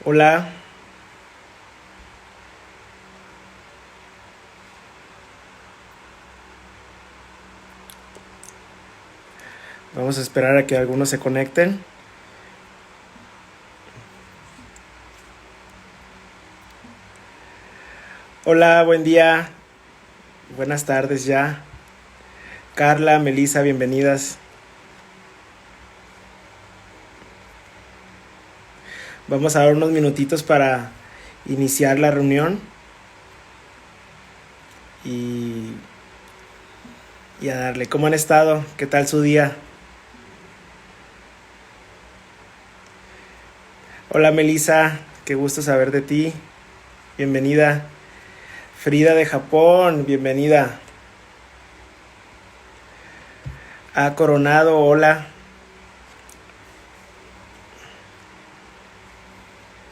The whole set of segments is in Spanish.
Hola, vamos a esperar a que algunos se conecten. Hola, buen día, buenas tardes ya. Carla, Melissa, bienvenidas. Vamos a dar unos minutitos para iniciar la reunión y, y a darle. ¿Cómo han estado? ¿Qué tal su día? Hola, Melissa, qué gusto saber de ti. Bienvenida. Frida de Japón, bienvenida. A Coronado, hola.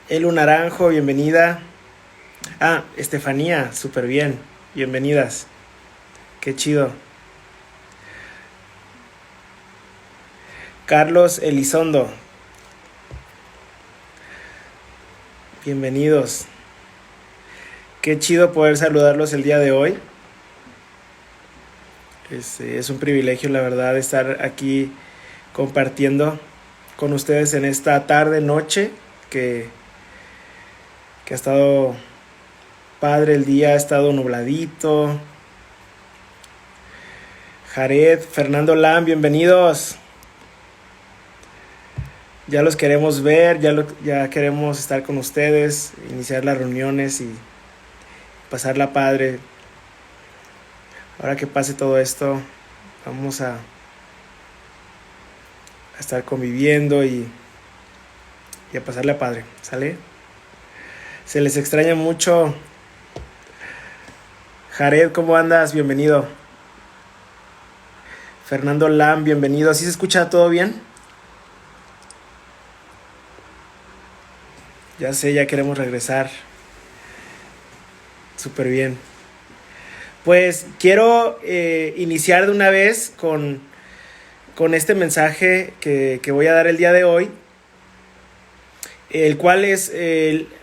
Elu Naranjo, bienvenida. Estefanía, súper bien. Bienvenidas. Qué chido. Carlos Elizondo, bienvenidos. Qué chido poder saludarlos el día de hoy. Es un privilegio, la verdad, estar aquí compartiendo con ustedes en esta tarde, noche, que, que ha estado padre el día, ha estado nubladito. Jared, Fernando Lam, bienvenidos. Ya los queremos ver, ya queremos estar con ustedes, iniciar las reuniones y pasarla padre. Ahora que pase todo esto, vamos a estar conviviendo y a pasarla padre, ¿sale? Se les extraña mucho. Jared, ¿cómo andas? Bienvenido. Fernando Lam, bienvenido. ¿Sí se escucha todo bien? Ya sé, ya queremos regresar. Súper bien. Pues quiero iniciar de una vez con este mensaje que voy a dar el día de hoy, el cual es,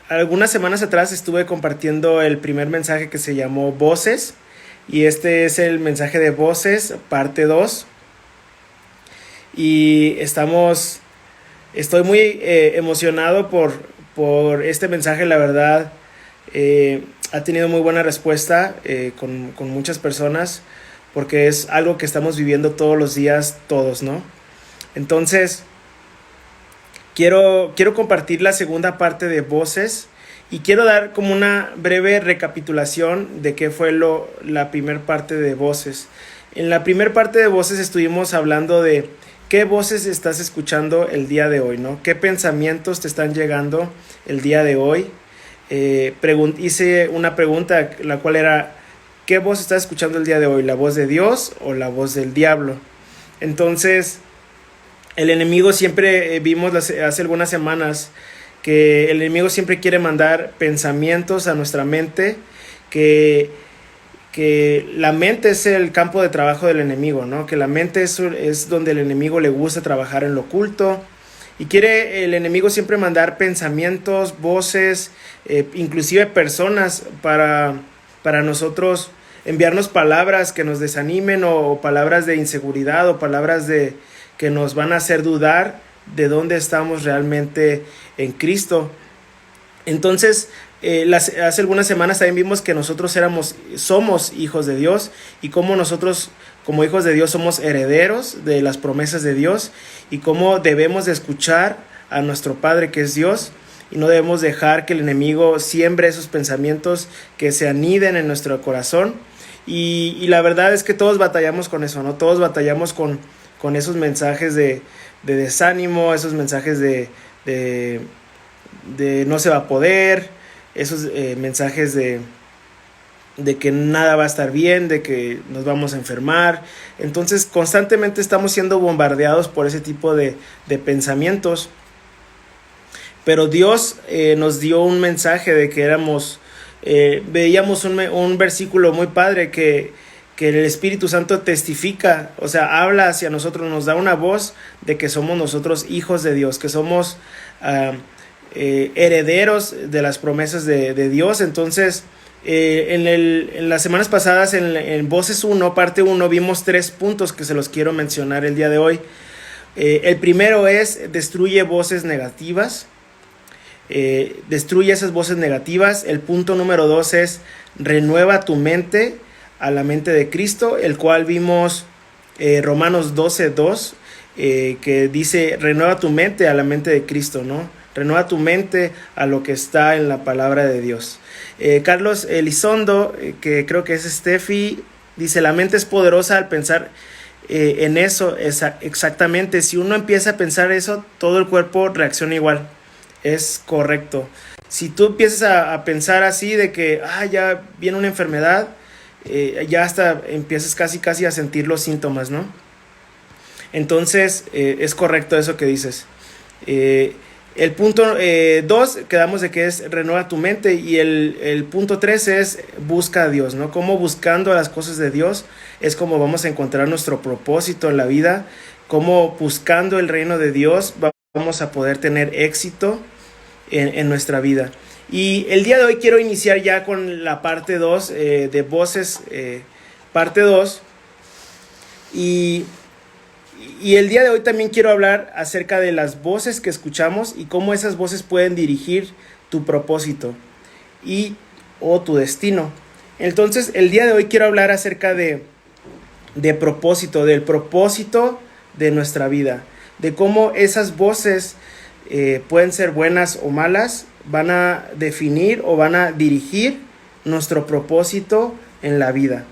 algunas semanas atrás estuve compartiendo el primer mensaje que se llamó Voces, y este es el mensaje de Voces, parte 2, y estoy muy emocionado por este mensaje, la verdad. Ha tenido muy buena respuesta con muchas personas, porque es algo que estamos viviendo todos los días, todos, ¿no? Entonces, quiero compartir la segunda parte de Voces y quiero dar como una breve recapitulación de qué fue la primera parte de Voces. En la primera parte de Voces estuvimos hablando de qué voces estás escuchando el día de hoy, ¿no? ¿Qué pensamientos te están llegando el día de hoy? Hice una pregunta, la cual era: ¿qué voz estás escuchando el día de hoy? ¿La voz de Dios o la voz del diablo? Entonces, el enemigo siempre, vimos hace algunas semanas, que el enemigo siempre quiere mandar pensamientos a nuestra mente, que la mente es el campo de trabajo del enemigo, ¿no? Que la mente es donde el enemigo le gusta trabajar en lo oculto. Y quiere el enemigo siempre mandar pensamientos, voces, inclusive personas para nosotros, enviarnos palabras que nos desanimen, o palabras de inseguridad, o palabras que nos van a hacer dudar de dónde estamos realmente en Cristo. Entonces, hace algunas semanas también vimos que nosotros somos hijos de Dios, y cómo nosotros, como hijos de Dios, somos herederos de las promesas de Dios, y cómo debemos de escuchar a nuestro Padre, que es Dios, y no debemos dejar que el enemigo siembre esos pensamientos que se aniden en nuestro corazón. Y la verdad es que todos batallamos con eso, ¿no? Todos batallamos con esos mensajes de desánimo, esos mensajes de no se va a poder, esos mensajes de que nada va a estar bien, de que nos vamos a enfermar. Entonces, constantemente estamos siendo bombardeados por ese tipo de pensamientos. Pero Dios nos dio un mensaje de que veíamos un versículo muy padre que el Espíritu Santo testifica, o sea, habla hacia nosotros, nos da una voz de que somos nosotros hijos de Dios, que somos herederos de las promesas de Dios. Entonces, en las semanas pasadas, en Voces 1, parte 1, vimos 3 puntos que se los quiero mencionar el día de hoy. El primero es: destruye voces negativas. Destruye esas voces negativas. El punto número 2 es: renueva tu mente a la mente de Cristo, el cual vimos Romanos 12:2, que dice: renueva tu mente a la mente de Cristo, ¿no? Renueva tu mente a lo que está en la palabra de Dios. Carlos Elizondo, que creo que es Steffi, dice: la mente es poderosa al pensar en eso. Exactamente, si uno empieza a pensar eso, todo el cuerpo reacciona igual. Es correcto. Si tú empiezas a pensar así de que ya viene una enfermedad, ya hasta empiezas casi a sentir los síntomas, ¿no? Entonces, es correcto eso que dices. El punto 2, quedamos de que es renueva tu mente, y el punto 3 es busca a Dios, ¿no? Como buscando las cosas de Dios es como vamos a encontrar nuestro propósito en la vida, como buscando el reino de Dios vamos a poder tener éxito en nuestra vida. Y el día de hoy quiero iniciar ya con la parte 2 de voces, parte 2, y el día de hoy también quiero hablar acerca de las voces que escuchamos y cómo esas voces pueden dirigir tu propósito o tu destino. Entonces, el día de hoy quiero hablar acerca del propósito de nuestra vida, de cómo esas voces pueden ser buenas o malas, van a definir o van a dirigir nuestro propósito en la vida.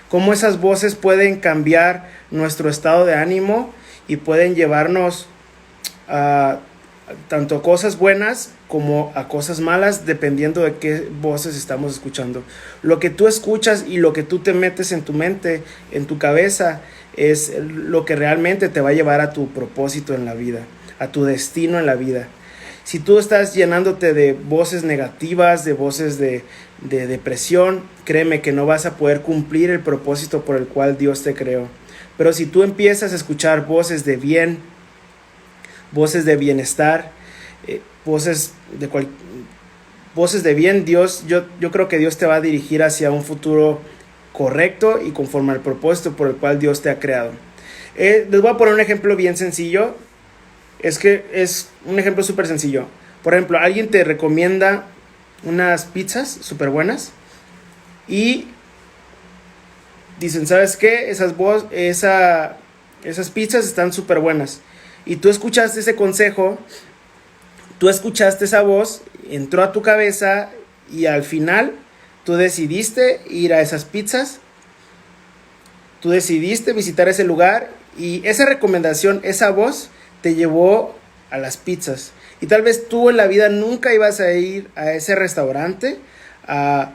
Cómo esas voces pueden cambiar nuestro estado de ánimo y pueden llevarnos a tanto cosas buenas como a cosas malas, dependiendo de qué voces estamos escuchando. Lo que tú escuchas y lo que tú te metes en tu mente, en tu cabeza, es lo que realmente te va a llevar a tu propósito en la vida, a tu destino en la vida. Si tú estás llenándote de voces negativas, de voces de depresión, créeme que no vas a poder cumplir el propósito por el cual Dios te creó. Pero si tú empiezas a escuchar voces de bien, voces de bienestar, voces de bien, yo creo que Dios te va a dirigir hacia un futuro correcto y conforme al propósito por el cual Dios te ha creado. Les voy a poner un ejemplo bien sencillo. Es un ejemplo súper sencillo. Por ejemplo, alguien te recomienda unas pizzas súper buenas y dicen: ¿sabes qué? Esas pizzas están súper buenas. Y tú escuchaste ese consejo, tú escuchaste esa voz, entró a tu cabeza y al final tú decidiste ir a esas pizzas, tú decidiste visitar ese lugar y esa recomendación, esa voz te llevó a las pizzas. Y tal vez tú en la vida nunca ibas a ir a ese restaurante, a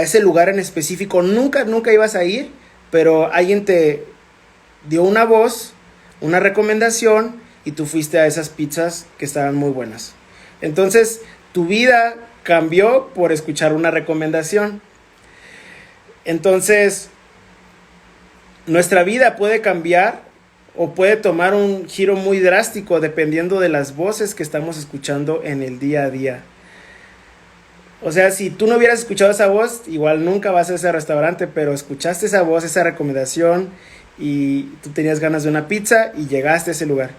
ese lugar en específico, nunca ibas a ir, pero alguien te dio una voz, una recomendación, y tú fuiste a esas pizzas que estaban muy buenas. Entonces, tu vida cambió por escuchar una recomendación. Entonces, nuestra vida puede cambiar o puede tomar un giro muy drástico dependiendo de las voces que estamos escuchando en el día a día. O sea, si tú no hubieras escuchado esa voz, igual nunca vas a ese restaurante, pero escuchaste esa voz, esa recomendación, y tú tenías ganas de una pizza y llegaste a ese lugar.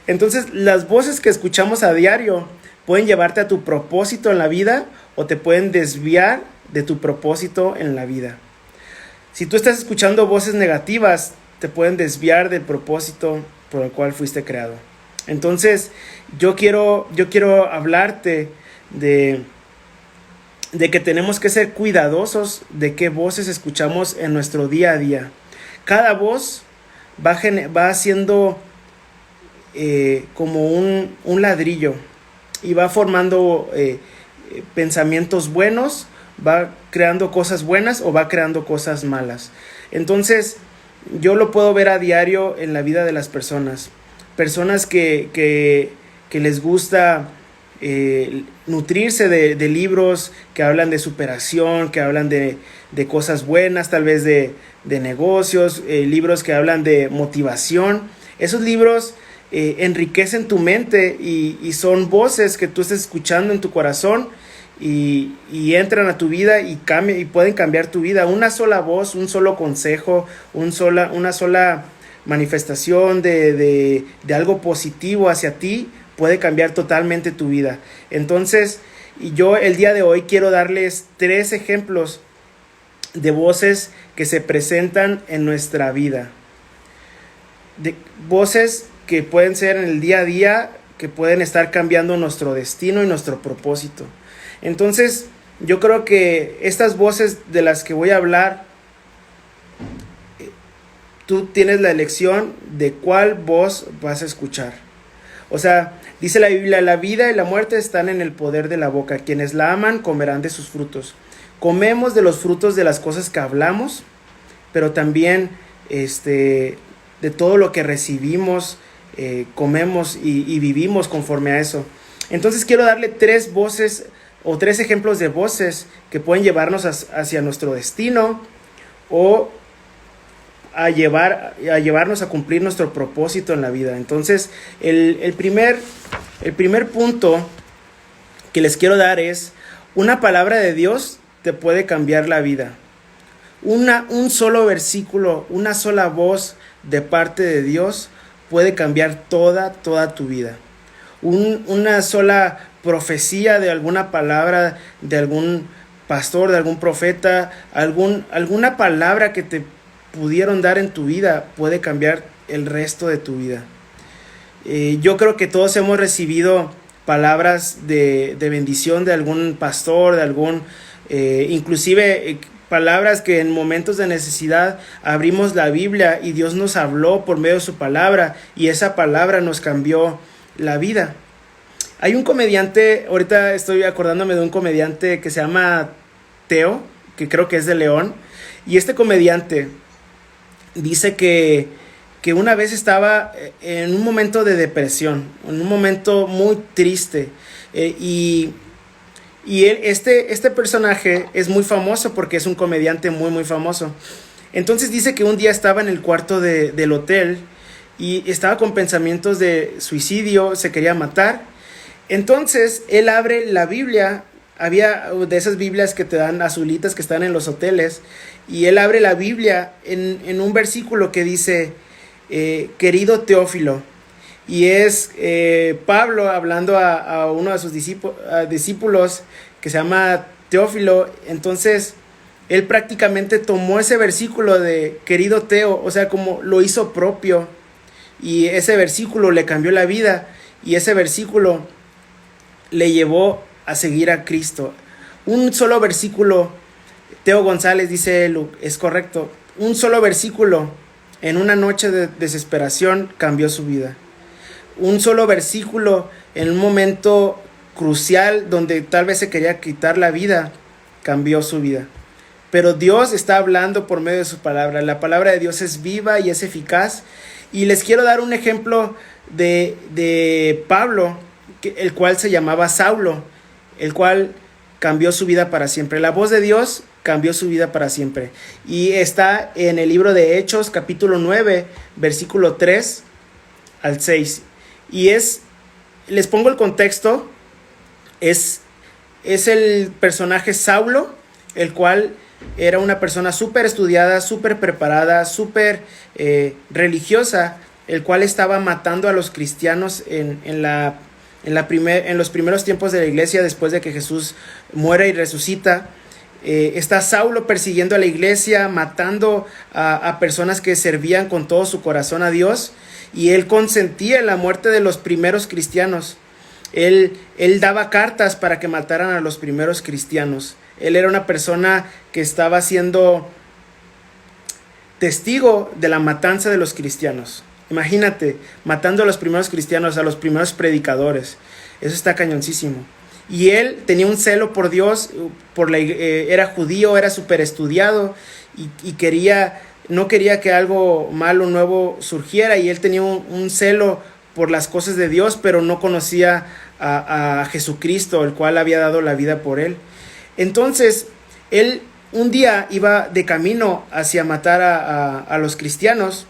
Entonces, las voces que escuchamos a diario pueden llevarte a tu propósito en la vida o te pueden desviar de tu propósito en la vida. Si tú estás escuchando voces negativas, te pueden desviar del propósito por el cual fuiste creado. Entonces, yo quiero hablarte de que tenemos que ser cuidadosos de qué voces escuchamos en nuestro día a día. Cada voz va haciendo como un ladrillo y va formando pensamientos buenos, va creando cosas buenas o va creando cosas malas. Entonces, yo lo puedo ver a diario en la vida de las personas. Personas que les gusta nutrirse de libros que hablan de superación, que hablan de cosas buenas, tal vez de negocios, libros que hablan de motivación. Esos libros enriquecen tu mente y son voces que tú estás escuchando en tu corazón y entran a tu vida y pueden cambiar tu vida. Una sola voz, un solo consejo, una sola manifestación de algo positivo hacia ti puede cambiar totalmente tu vida. Entonces, yo el día de hoy quiero darles 3 ejemplos de voces que se presentan en nuestra vida. De voces que pueden ser en el día a día, que pueden estar cambiando nuestro destino y nuestro propósito. Entonces, yo creo que estas voces de las que voy a hablar, tú tienes la elección de cuál voz vas a escuchar. O sea, dice la Biblia, la vida y la muerte están en el poder de la boca. Quienes la aman comerán de sus frutos. Comemos de los frutos de las cosas que hablamos, pero también de todo lo que recibimos, comemos y vivimos conforme a eso. Entonces quiero darle 3 voces o 3 ejemplos de voces que pueden llevarnos hacia nuestro destino o a llevarnos a cumplir nuestro propósito en la vida. Entonces, el primer punto que les quiero dar es: una palabra de Dios te puede cambiar la vida. Un solo versículo, una sola voz de parte de Dios puede cambiar toda tu vida. Una sola profecía de alguna palabra, de algún pastor, de algún profeta, alguna palabra que te pudieron dar en tu vida puede cambiar el resto de tu vida. Yo creo que todos hemos recibido palabras de bendición de algún pastor, de algún, inclusive palabras que en momentos de necesidad abrimos la Biblia y Dios nos habló por medio de su palabra y esa palabra nos cambió la vida. Hay un comediante, ahorita estoy acordándome de un comediante que se llama Teo, que creo que es de León, y este comediante dice que una vez estaba en un momento de depresión, en un momento muy triste, y él, este personaje es muy famoso porque es un comediante muy muy famoso. Entonces dice que un día estaba en el cuarto del hotel y estaba con pensamientos de suicidio, se quería matar. Entonces él abre la Biblia, había de esas Biblias que te dan azulitas que están en los hoteles, y él abre la Biblia en un versículo que dice, querido Teófilo, y es Pablo hablando a uno de sus discípulos que se llama Teófilo. Entonces él prácticamente tomó ese versículo de querido Teo, o sea, como lo hizo propio, y ese versículo le cambió la vida, y ese versículo le llevó a seguir a Cristo. Un solo versículo, Teo González dice, es correcto, un solo versículo en una noche de desesperación cambió su vida. Un solo versículo en un momento crucial donde tal vez se quería quitar la vida, cambió su vida. Pero Dios está hablando por medio de su palabra. La palabra de Dios es viva y es eficaz. Y les quiero dar un ejemplo de Pablo, el cual se llamaba Saulo, el cual cambió su vida para siempre. La voz de Dios cambió su vida para siempre. Y está en el libro de Hechos, capítulo 9, versículo 3 al 6. Y les pongo el contexto, es el personaje Saulo, el cual era una persona súper estudiada, súper preparada, súper religiosa, el cual estaba matando a los cristianos en los primeros tiempos de la iglesia, después de que Jesús muere y resucita. Está Saulo persiguiendo a la iglesia, matando a personas que servían con todo su corazón a Dios, y él consentía en la muerte de los primeros cristianos. Él daba cartas para que mataran a los primeros cristianos. Él era una persona que estaba siendo testigo de la matanza de los cristianos. Imagínate, matando a los primeros cristianos, a los primeros predicadores. Eso está cañoncísimo. Y él tenía un celo por Dios, era judío, era súper estudiado y no quería que algo malo nuevo surgiera, y él tenía un celo por las cosas de Dios, pero no conocía a Jesucristo, el cual había dado la vida por él. Entonces, él un día iba de camino hacia matar a los cristianos,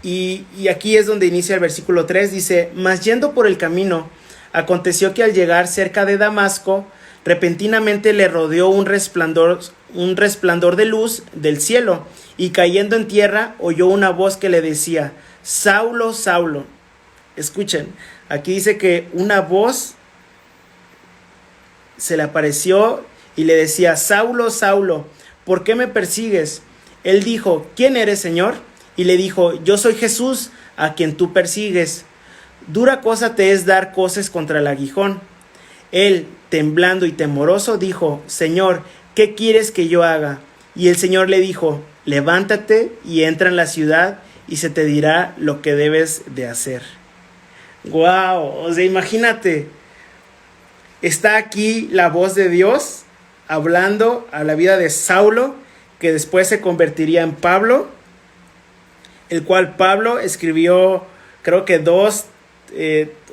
Y aquí es donde inicia el versículo 3, dice: mas yendo por el camino, aconteció que al llegar cerca de Damasco, repentinamente le rodeó un resplandor de luz del cielo, y cayendo en tierra oyó una voz que le decía: Saulo, Saulo. Escuchen, aquí dice que una voz se le apareció y le decía: Saulo, Saulo, ¿por qué me persigues? Él dijo: ¿quién eres, Señor? Y le dijo: yo soy Jesús, a quien tú persigues. Dura cosa te es dar coces contra el aguijón. Él, temblando y temoroso, dijo: Señor, ¿qué quieres que yo haga? Y el Señor le dijo: levántate y entra en la ciudad, y se te dirá lo que debes de hacer. ¡Wow! O sea, imagínate, está aquí la voz de Dios hablando a la vida de Saulo, que después se convertiría en Pablo, el cual Pablo escribió, creo que 2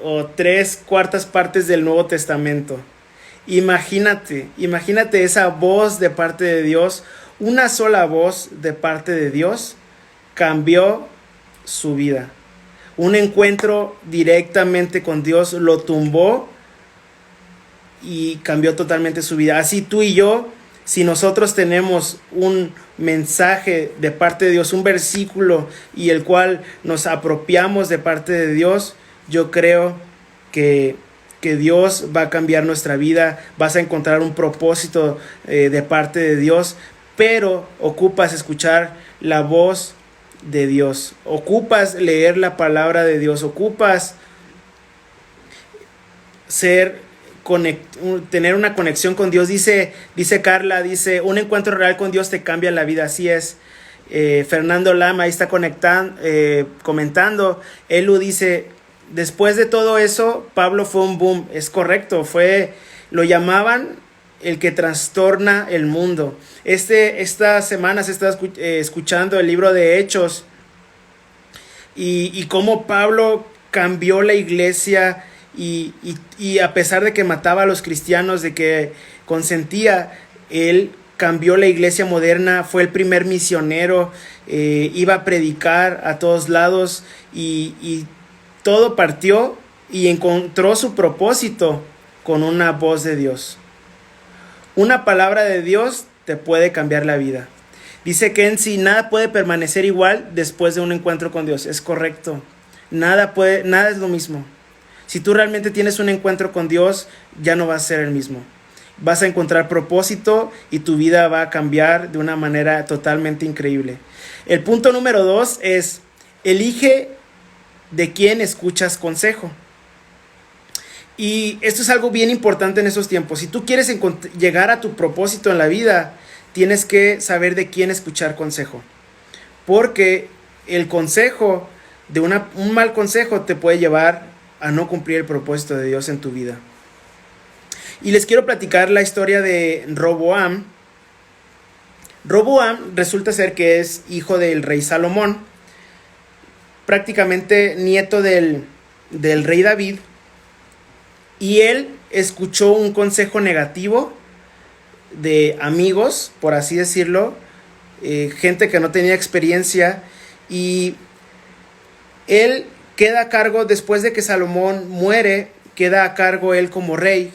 o 3/4 partes del Nuevo Testamento. Imagínate esa voz de parte de Dios, una sola voz de parte de Dios cambió su vida. Un encuentro directamente con Dios lo tumbó y cambió totalmente su vida. Así tú y yo, si nosotros tenemos un mensaje de parte de Dios, un versículo y el cual nos apropiamos de parte de Dios, yo creo que Dios va a cambiar nuestra vida, vas a encontrar un propósito de parte de Dios, pero ocupas escuchar la voz de Dios, ocupas leer la palabra de Dios, ocupas tener una conexión con Dios. Dice Carla, dice: un encuentro real con Dios te cambia la vida. Así es. Fernando Lama ahí está comentando. Elu dice: después de todo eso, Pablo fue un boom. Es correcto, lo llamaban el que trastorna el mundo. Esta semana se está escuchando el libro de Hechos y cómo Pablo cambió la iglesia y a pesar de que mataba a los cristianos, de que consentía, él cambió la iglesia moderna, fue el primer misionero, iba a predicar a todos lados y todo partió y encontró su propósito con una voz de Dios. Una palabra de Dios te puede cambiar la vida. Dice que en sí nada puede permanecer igual después de un encuentro con Dios. Es correcto. Nada es lo mismo. Si tú realmente tienes un encuentro con Dios, ya no vas a ser el mismo. Vas a encontrar propósito y tu vida va a cambiar de una manera totalmente increíble. El punto número 2 es: elige de quién escuchas consejo. Y esto es algo bien importante en estos tiempos. Si tú quieres llegar a tu propósito en la vida, tienes que saber de quién escuchar consejo. Porque el consejo un mal consejo te puede llevar a no cumplir el propósito de Dios en tu vida. Y les quiero platicar la historia de Roboam. Roboam resulta ser que es hijo del rey Salomón, prácticamente nieto del rey David, y él escuchó un consejo negativo de amigos, por así decirlo, gente que no tenía experiencia, y él queda a cargo, después de que Salomón muere, queda a cargo él como rey.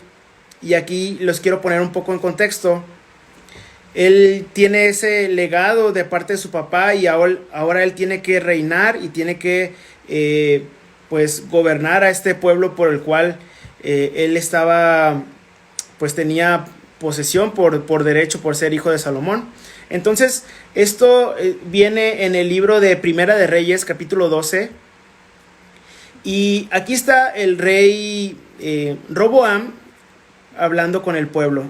Y aquí los quiero poner un poco en contexto. Él tiene ese legado de parte de su papá y ahora él tiene que reinar y tiene que pues gobernar a este pueblo por el cual él estaba, pues tenía posesión por derecho, por ser hijo de Salomón. Entonces esto viene en el libro de Primera de Reyes, capítulo 12. Y aquí está el rey Roboam hablando con el pueblo.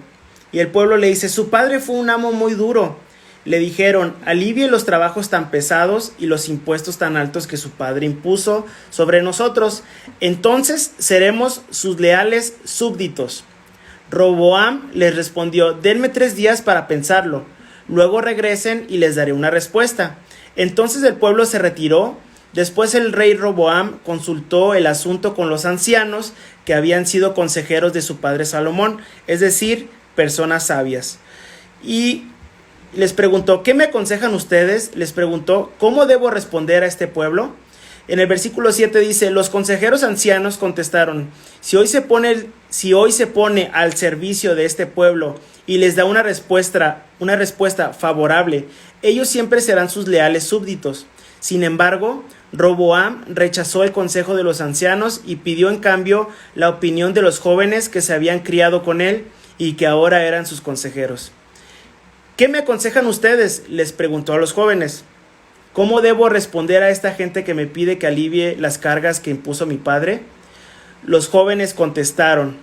Y el pueblo le dice: su padre fue un amo muy duro. Le dijeron: alivie los trabajos tan pesados y los impuestos tan altos que su padre impuso sobre nosotros. Entonces seremos sus leales súbditos. Roboam les respondió: denme 3 días para pensarlo. Luego regresen y les daré una respuesta. Entonces el pueblo se retiró. Después el rey Roboam consultó el asunto con los ancianos que habían sido consejeros de su padre Salomón, es decir, personas sabias. Y les preguntó, ¿qué me aconsejan ustedes? Les preguntó, ¿cómo debo responder a este pueblo? En el versículo 7 dice, los consejeros ancianos contestaron, si hoy se pone al servicio de este pueblo y les da una respuesta favorable, ellos siempre serán sus leales súbditos. Sin embargo, Roboam rechazó el consejo de los ancianos y pidió en cambio la opinión de los jóvenes que se habían criado con él y que ahora eran sus consejeros. ¿Qué me aconsejan ustedes?, les preguntó a los jóvenes. ¿Cómo debo responder a esta gente que me pide que alivie las cargas que impuso mi padre? Los jóvenes contestaron,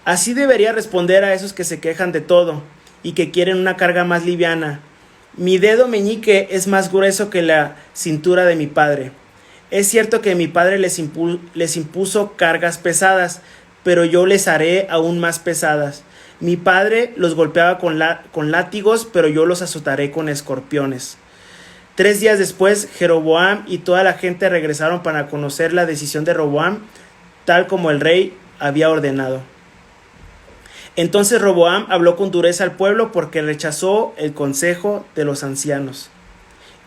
así debería responder a esos que se quejan de todo y que quieren una carga más liviana. Mi dedo meñique es más grueso que la cintura de mi padre. Es cierto que mi padre les impuso cargas pesadas, pero yo les haré aún más pesadas. Mi padre los golpeaba con látigos, pero yo los azotaré con escorpiones. 3 días después, Jeroboam y toda la gente regresaron para conocer la decisión de Roboam, tal como el rey había ordenado. Entonces Roboam habló con dureza al pueblo porque rechazó el consejo de los ancianos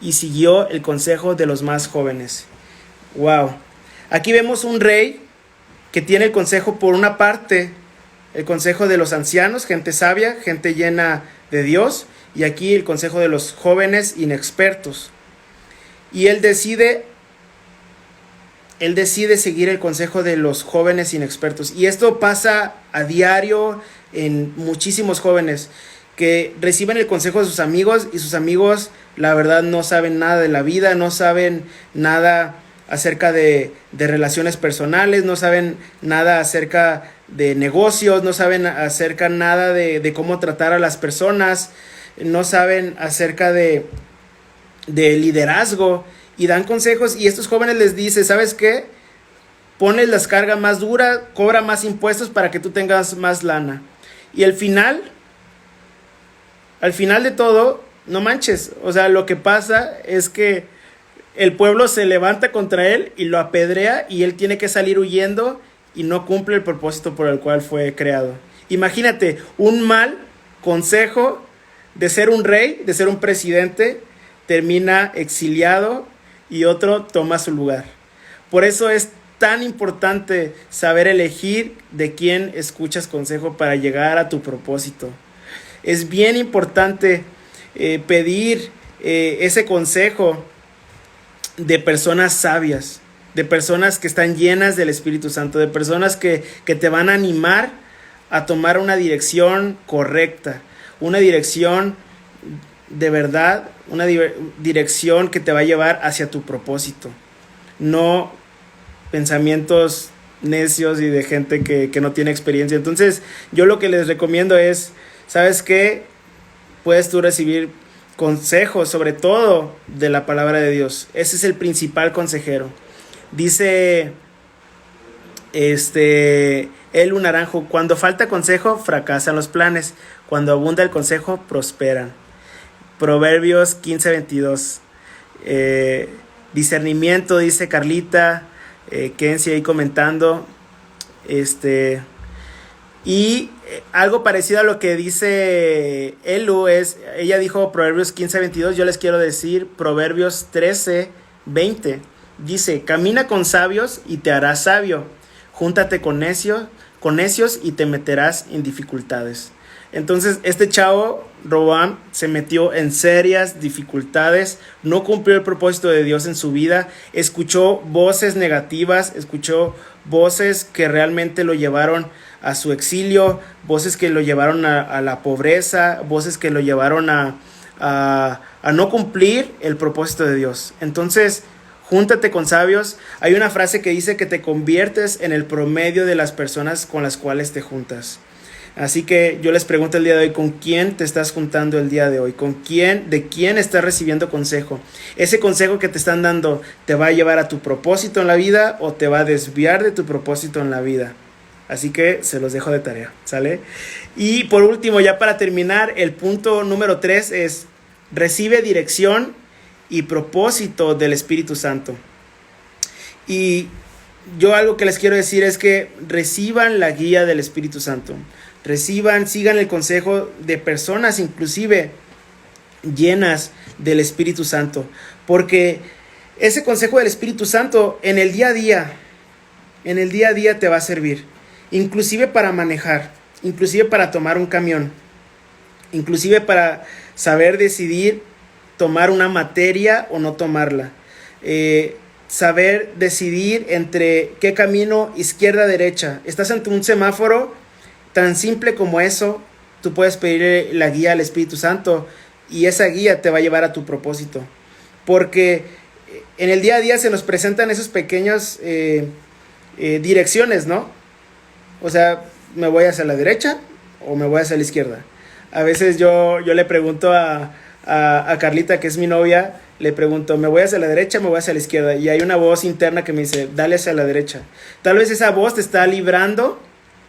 y siguió el consejo de los más jóvenes. Wow. Aquí vemos un rey que tiene el consejo, por una parte, el consejo de los ancianos, gente sabia, gente llena de Dios, y aquí el consejo de los jóvenes inexpertos. Y él decide seguir el consejo de los jóvenes inexpertos. Y esto pasa a diario en muchísimos jóvenes que reciben el consejo de sus amigos, y sus amigos, la verdad, no saben nada de la vida, no saben nada acerca de relaciones personales, no saben nada acerca de negocios, no saben acerca nada de cómo tratar a las personas, no saben acerca de liderazgo, y dan consejos, y estos jóvenes les dicen, ¿sabes qué? Pones las cargas más duras, cobra más impuestos para que tú tengas más lana. Y al final de todo, no manches, o sea, lo que pasa es que el pueblo se levanta contra él y lo apedrea, y él tiene que salir huyendo y no cumple el propósito por el cual fue creado. Imagínate, un mal consejo de ser un rey, de ser un presidente, termina exiliado y otro toma su lugar. Por eso es tan importante saber elegir de quién escuchas consejo para llegar a tu propósito. Es bien importante pedir ese consejo de personas sabias, de personas que están llenas del Espíritu Santo, de personas que te van a animar a tomar una dirección correcta, una dirección de verdad, una dirección que te va a llevar hacia tu propósito, no pensamientos necios y de gente que no tiene experiencia. Entonces, yo lo que les recomiendo es, ¿sabes qué? Puedes tú recibir consejos, sobre todo de la palabra de Dios. Ese es el principal consejero. Dice Elu Naranjo, cuando falta consejo, fracasan los planes. Cuando abunda el consejo, prosperan. Proverbios 15:22. Discernimiento, dice Carlita. Quédense ahí comentando. Y algo parecido a lo que dice Elu es, ella dijo Proverbios 15:22, yo les quiero decir Proverbios 13:20. Dice, camina con sabios y te harás sabio. Júntate con necios y te meterás en dificultades. Entonces, este chavo, Roboam, se metió en serias dificultades, no cumplió el propósito de Dios en su vida, escuchó voces negativas, escuchó voces que realmente lo llevaron a su exilio, voces que lo llevaron a la pobreza, voces que lo llevaron a no cumplir el propósito de Dios. Entonces, júntate con sabios. Hay una frase que dice que te conviertes en el promedio de las personas con las cuales te juntas. Así que yo les pregunto el día de hoy, ¿con quién te estás juntando el día de hoy? ¿De quién estás recibiendo consejo? ¿Ese consejo que te están dando te va a llevar a tu propósito en la vida o te va a desviar de tu propósito en la vida? Así que se los dejo de tarea, ¿sale? Y por último, ya para terminar, el punto número 3 es: recibe dirección y propósito del Espíritu Santo. Y yo algo que les quiero decir es que reciban la guía del Espíritu Santo. Sigan el consejo de personas inclusive llenas del Espíritu Santo. Porque ese consejo del Espíritu Santo en el día a día te va a servir. Inclusive para manejar, inclusive para tomar un camión, inclusive para saber decidir tomar una materia o no tomarla. Saber decidir entre qué camino, izquierda, derecha. Estás ante un semáforo, tan simple como eso, tú puedes pedir la guía al Espíritu Santo y esa guía te va a llevar a tu propósito. Porque en el día a día se nos presentan esas pequeñas direcciones, ¿no? O sea, ¿me voy hacia la derecha o me voy hacia la izquierda? A veces yo le pregunto a Carlita, que es mi novia, le pregunto, ¿me voy hacia la derecha o me voy hacia la izquierda? Y hay una voz interna que me dice, dale hacia la derecha. Tal vez esa voz te está librando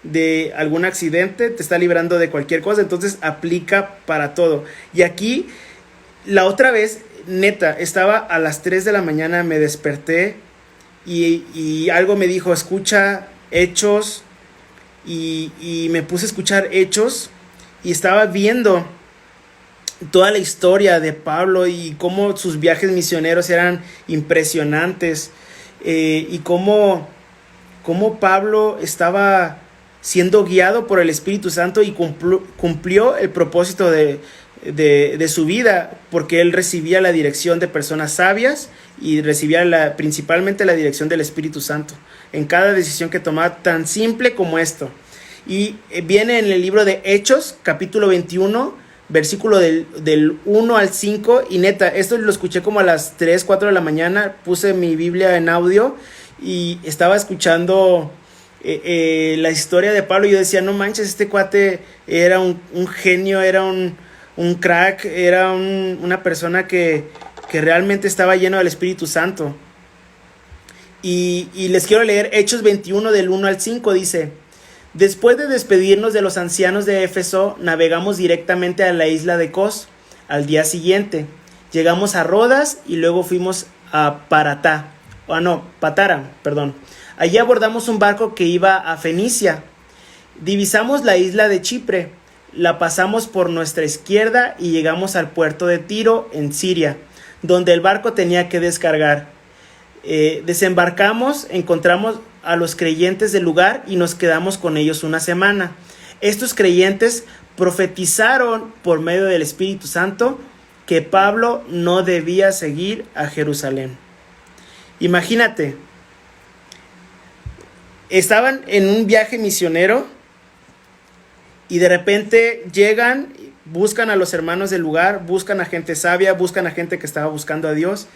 de algún accidente, te está librando de cualquier cosa, entonces aplica para todo. Y aquí, la otra vez, neta, estaba a las 3 de la mañana, me desperté y algo me dijo, escucha Hechos, y me puse a escuchar Hechos y estaba viendo toda la historia de Pablo y cómo sus viajes misioneros eran impresionantes, y cómo Pablo estaba siendo guiado por el Espíritu Santo y cumplió el propósito de su vida, porque él recibía la dirección de personas sabias y recibía principalmente la dirección del Espíritu Santo en cada decisión que tomaba, tan simple como esto. Y viene en el libro de Hechos, capítulo 21, versículo del 1 al 5, y neta, esto lo escuché como a las 3, 4 de la mañana, puse mi Biblia en audio y estaba escuchando la historia de Pablo y yo decía, no manches, este cuate era un genio, era un crack, era una persona que realmente estaba lleno del Espíritu Santo. Y les quiero leer Hechos 21 del 1 al 5, dice: después de despedirnos de los ancianos de Éfeso, navegamos directamente a la isla de Cos. Al día siguiente, llegamos a Rodas y luego fuimos a Patara. Allí abordamos un barco que iba a Fenicia. Divisamos la isla de Chipre, la pasamos por nuestra izquierda y llegamos al puerto de Tiro, en Siria, donde el barco tenía que descargar. Desembarcamos, encontramos a los creyentes del lugar y nos quedamos con ellos una semana. Estos creyentes profetizaron por medio del Espíritu Santo que Pablo no debía seguir a Jerusalén. Imagínate, estaban en un viaje misionero y de repente llegan, buscan a los hermanos del lugar, buscan a gente sabia, buscan a gente que estaba buscando a Dios,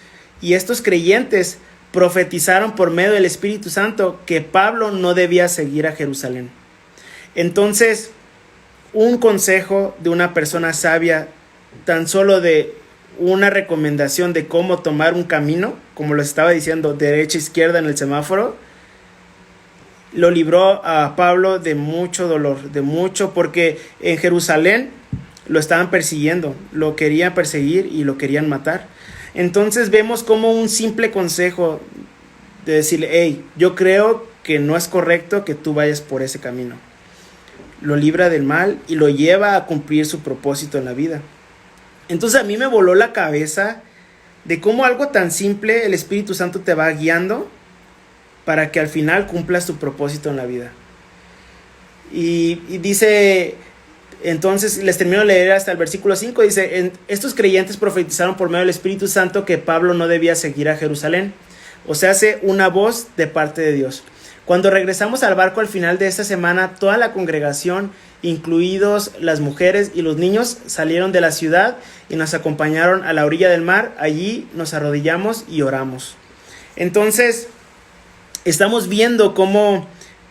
y estos creyentes profetizaron por medio del Espíritu Santo que Pablo no debía seguir a Jerusalén. Entonces, un consejo de una persona sabia, tan solo de una recomendación de cómo tomar un camino, como lo estaba diciendo, derecha, izquierda en el semáforo, lo libró a Pablo de mucho dolor, porque en Jerusalén lo estaban persiguiendo, lo querían perseguir y lo querían matar. Entonces vemos como un simple consejo de decirle, hey, yo creo que no es correcto que tú vayas por ese camino, lo libra del mal y lo lleva a cumplir su propósito en la vida. Entonces a mí me voló la cabeza de cómo algo tan simple el Espíritu Santo te va guiando para que al final cumplas tu propósito en la vida. Y dice, entonces les termino de leer hasta el versículo 5, dice, estos creyentes profetizaron por medio del Espíritu Santo que Pablo no debía seguir a Jerusalén. O sea, hace una voz de parte de Dios. Cuando regresamos al barco al final de esta semana, toda la congregación, incluidos las mujeres y los niños, salieron de la ciudad y nos acompañaron a la orilla del mar. Allí nos arrodillamos y oramos. Entonces, estamos viendo cómo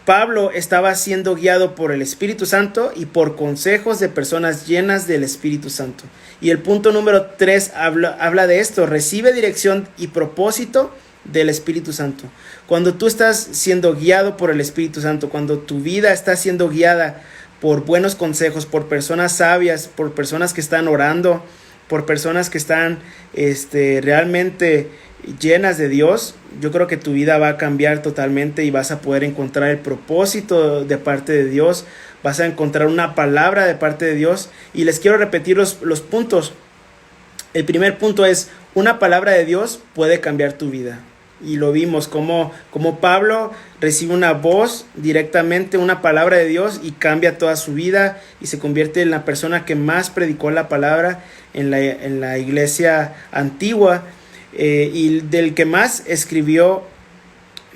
Pablo estaba siendo guiado por el Espíritu Santo y por consejos de personas llenas del Espíritu Santo. Y el punto número 3 habla de esto: recibe dirección y propósito del Espíritu Santo. Cuando tú estás siendo guiado por el Espíritu Santo, cuando tu vida está siendo guiada por buenos consejos, por personas sabias, por personas que están orando, por personas que están realmente llenas de Dios, yo creo que tu vida va a cambiar totalmente y vas a poder encontrar el propósito de parte de Dios, vas a encontrar una palabra de parte de Dios. Y les quiero repetir los puntos. El primer punto es, una palabra de Dios puede cambiar tu vida. Y lo vimos como Pablo recibe una voz directamente, una palabra de Dios, y cambia toda su vida y se convierte en la persona que más predicó la palabra en la iglesia antigua, y del que más escribió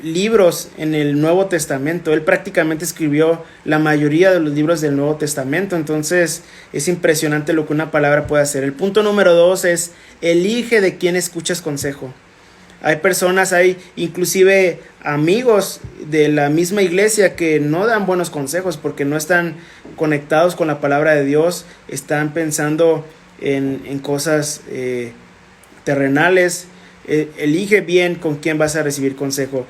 libros en el Nuevo Testamento. Él prácticamente escribió la mayoría de los libros del Nuevo Testamento. Entonces es impresionante lo que una palabra puede hacer. El punto número 2 es, elige de quién escuchas consejo. Hay personas, hay inclusive amigos de la misma iglesia que no dan buenos consejos porque no están conectados con la palabra de Dios, están pensando en cosas terrenales. Elige bien con quién vas a recibir consejo.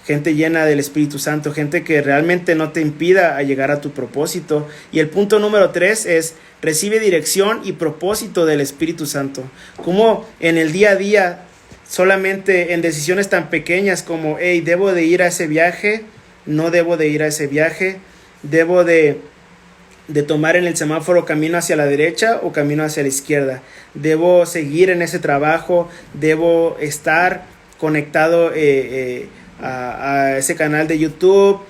Gente llena del Espíritu Santo, gente que realmente no te impida a llegar a tu propósito. Y el punto número 3 es, recibe dirección y propósito del Espíritu Santo. Como en el día a día, solamente en decisiones tan pequeñas como, hey, debo de ir a ese viaje, no debo de ir a ese viaje, debo de tomar en el semáforo camino hacia la derecha o camino hacia la izquierda, debo seguir en ese trabajo, debo estar conectado a ese canal de YouTube.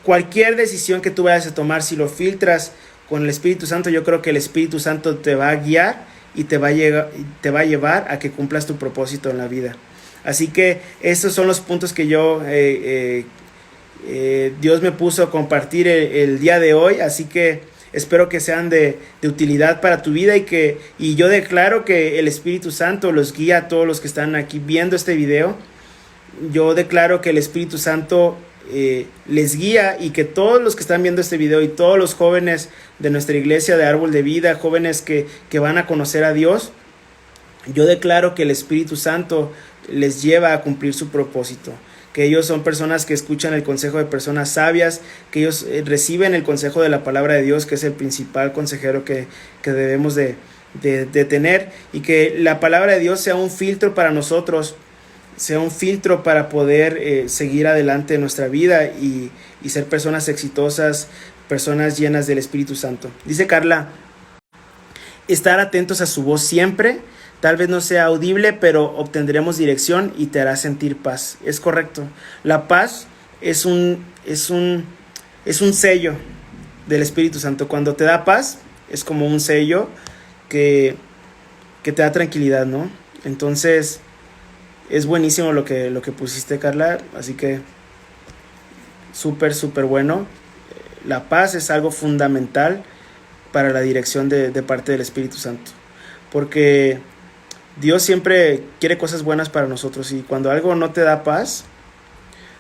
Cualquier decisión que tú vayas a tomar, si lo filtras con el Espíritu Santo, yo creo que el Espíritu Santo te va a guiar y te va a llevar a que cumplas tu propósito en la vida. Así que estos son los puntos que Dios me puso a compartir el día de hoy. Así que espero que sean de utilidad para tu vida, y yo declaro que el Espíritu Santo los guía a todos los que están aquí viendo este video. Yo declaro que el Espíritu Santo les guía, y que todos los que están viendo este video y todos los jóvenes de nuestra iglesia de Árbol de Vida, jóvenes que van a conocer a Dios, yo declaro que el Espíritu Santo les lleva a cumplir su propósito, que ellos son personas que escuchan el consejo de personas sabias, que ellos reciben el consejo de la palabra de Dios, que es el principal consejero que debemos de tener, y que la palabra de Dios sea un filtro para nosotros, sea un filtro para poder seguir adelante en nuestra vida y ser personas exitosas, personas llenas del Espíritu Santo. Dice Carla, estar atentos a su voz siempre, tal vez no sea audible, pero obtendremos dirección y te hará sentir paz. Es correcto. La paz es un sello del Espíritu Santo. Cuando te da paz, es como un sello que te da tranquilidad, ¿no? Entonces, es buenísimo lo que pusiste, Carla. Así que, súper bueno. La paz es algo fundamental para la dirección de parte del Espíritu Santo. Porque Dios siempre quiere cosas buenas para nosotros, y cuando algo no te da paz,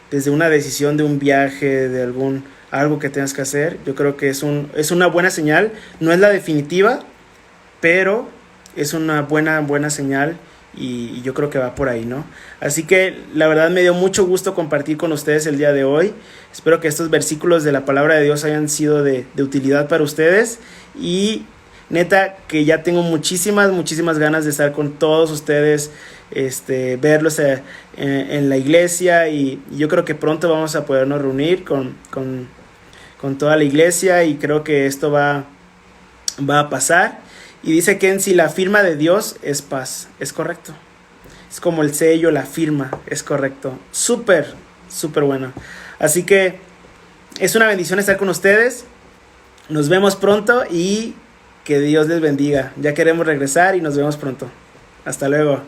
desde una decisión de un viaje, de algo que tengas que hacer, yo creo que es una buena señal. No es la definitiva, pero es una buena señal, y yo creo que va por ahí, ¿no? Así que la verdad me dio mucho gusto compartir con ustedes el día de hoy. Espero que estos versículos de la palabra de Dios hayan sido de utilidad para ustedes, y neta que ya tengo muchísimas ganas de estar con todos ustedes, verlos en la iglesia, y yo creo que pronto vamos a podernos reunir con toda la iglesia, y creo que esto va a pasar. Y dice que en sí la firma de Dios es paz, es correcto. Es como el sello, la firma, es correcto. Súper bueno. Así que es una bendición estar con ustedes. Nos vemos pronto y que Dios les bendiga. Ya queremos regresar y nos vemos pronto. Hasta luego.